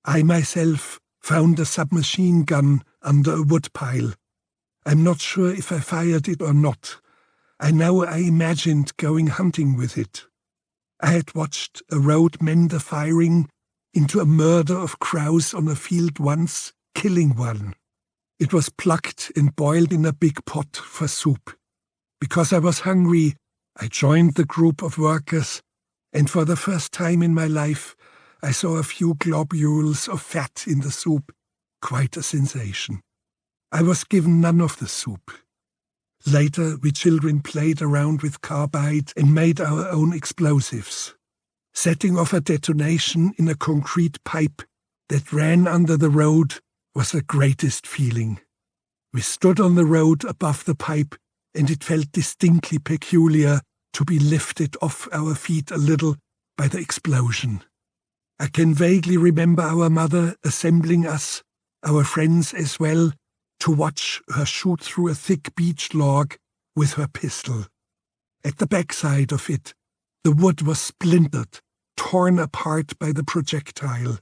I myself found a submachine gun under a woodpile. I'm not sure if I fired it or not. I imagined going hunting with it. I had watched a road mender firing into a murder of crows on a field once, killing one. It was plucked and boiled in a big pot for soup. Because I was hungry, I joined the group of workers, and for the first time in my life, I saw a few globules of fat in the soup. Quite a sensation. I was given none of the soup. Later, we children played around with carbide and made our own explosives. Setting off a detonation in a concrete pipe that ran under the road was the greatest feeling. We stood on the road above the pipe, and it felt distinctly peculiar to be lifted off our feet a little by the explosion. I can vaguely remember our mother assembling us, our friends as well, to watch her shoot through a thick beech log with her pistol. At the backside of it, the wood was splintered, torn apart by the projectile.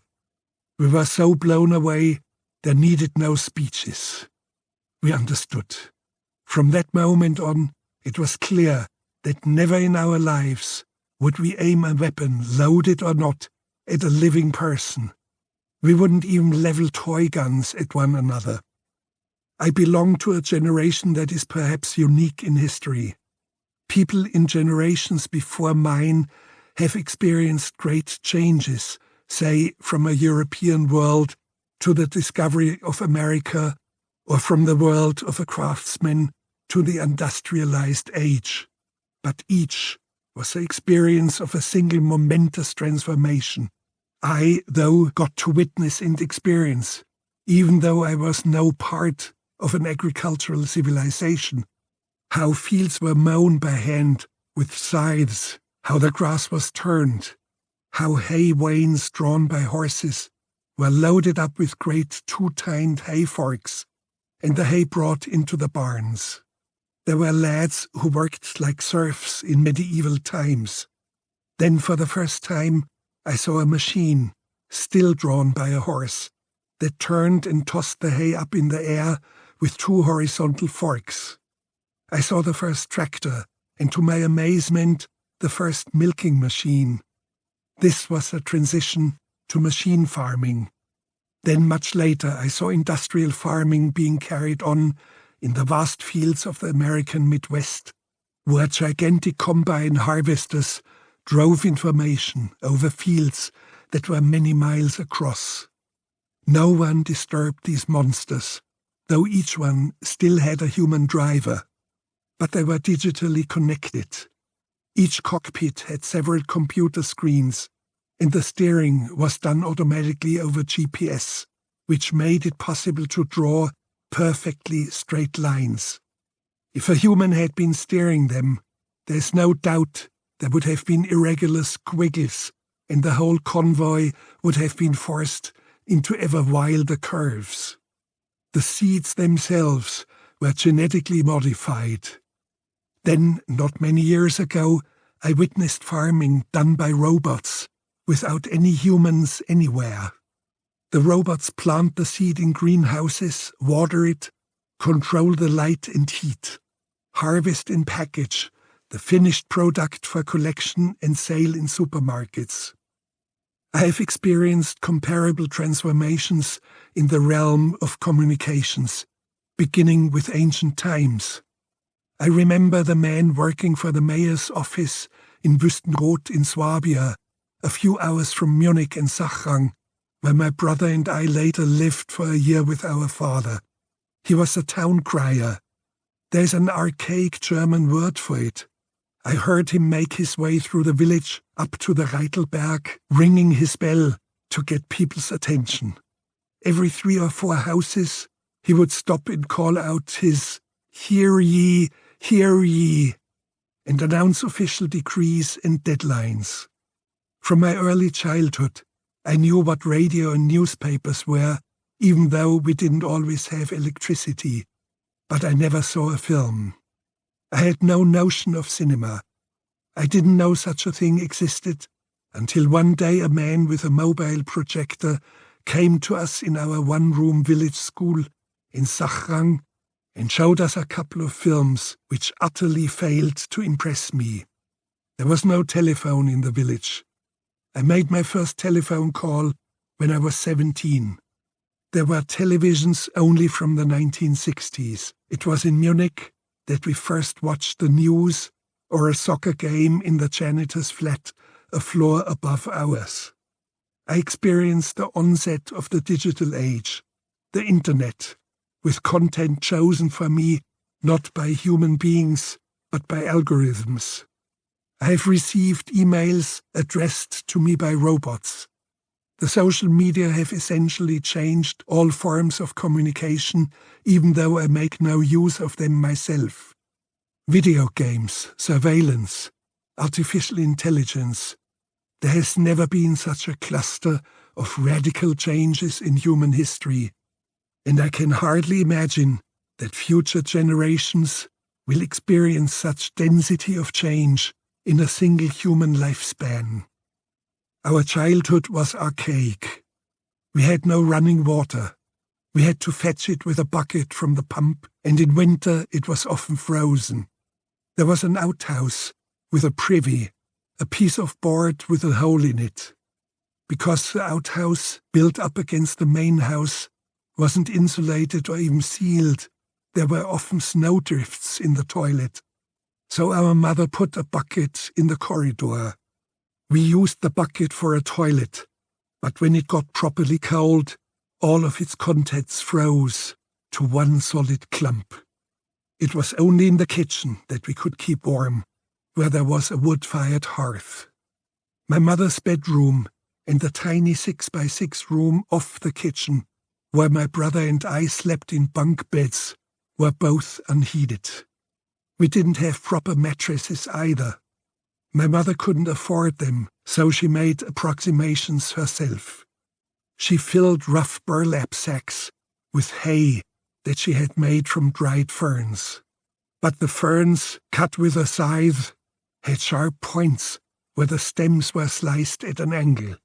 We were so blown away, there needed no speeches. We understood. From that moment on, it was clear that never in our lives would we aim a weapon, loaded or not, at a living person. We wouldn't even level toy guns at one another. I belong to a generation that is perhaps unique in history. People in generations before mine have experienced great changes, say from a European world to the discovery of America, or from the world of a craftsman to the industrialized age. But each was the experience of a single momentous transformation. I, though, got to witness and experience, even though I was no part of an agricultural civilization, how fields were mown by hand with scythes, how the grass was turned, how hay wains drawn by horses were loaded up with great two-tined hay forks, and the hay brought into the barns. There were lads who worked like serfs in medieval times. Then for the first time I saw a machine, still drawn by a horse, that turned and tossed the hay up in the air with two horizontal forks. I saw the first tractor, and to my amazement, the first milking machine. This was a transition to machine farming. Then much later I saw industrial farming being carried on in the vast fields of the American Midwest, where gigantic combine harvesters drove information over fields that were many miles across. No one disturbed these monsters, though each one still had a human driver, but they were digitally connected. Each cockpit had several computer screens, and the steering was done automatically over GPS, which made it possible to draw perfectly straight lines. If a human had been steering them, there's no doubt there would have been irregular squiggles, and the whole convoy would have been forced into ever wilder curves. The seeds themselves were genetically modified. Then, not many years ago, I witnessed farming done by robots, without any humans anywhere. The robots plant the seed in greenhouses, water it, control the light and heat, harvest and package the finished product for collection and sale in supermarkets. I have experienced comparable transformations in the realm of communications, beginning with ancient times. I remember the man working for the mayor's office in Wüstenrot in Swabia, a few hours from Munich and Sachrang, where my brother and I later lived for a year with our father. He was a town crier. There's an archaic German word for it. I heard him make his way through the village up to the Reitelberg, ringing his bell to get people's attention. Every 3 or 4 houses, he would stop and call out his "Hear ye, hear ye," and announce official decrees and deadlines. From my early childhood, I knew what radio and newspapers were, even though we didn't always have electricity, but I never saw a film. I had no notion of cinema. I didn't know such a thing existed until one day a man with a mobile projector came to us in our one-room village school in Sachrang and showed us a couple of films which utterly failed to impress me. There was no telephone in the village. I made my first telephone call when I was 17. There were televisions only from the 1960s. It was in Munich that we first watched the news or a soccer game in the janitor's flat, a floor above ours. I experienced the onset of the digital age, the internet, with content chosen for me not by human beings, but by algorithms. I have received emails addressed to me by robots. The social media have essentially changed all forms of communication, even though I make no use of them myself. Video games, surveillance, artificial intelligence. There has never been such a cluster of radical changes in human history, and I can hardly imagine that future generations will experience such density of change in a single human lifespan. Our childhood was archaic. We had no running water. We had to fetch it with a bucket from the pump, and in winter it was often frozen. There was an outhouse with a privy, a piece of board with a hole in it. Because the outhouse, built up against the main house, wasn't insulated or even sealed, there were often snowdrifts in the toilet. So our mother put a bucket in the corridor. We used the bucket for a toilet, but when it got properly cold, all of its contents froze to one solid clump. It was only in the kitchen that we could keep warm, where there was a wood-fired hearth. My mother's bedroom and the tiny 6x6 room off the kitchen, where my brother and I slept in bunk beds, were both unheated. We didn't have proper mattresses either. My mother couldn't afford them, so she made approximations herself. She filled rough burlap sacks with hay that she had made from dried ferns. But the ferns, cut with a scythe, had sharp points where the stems were sliced at an angle.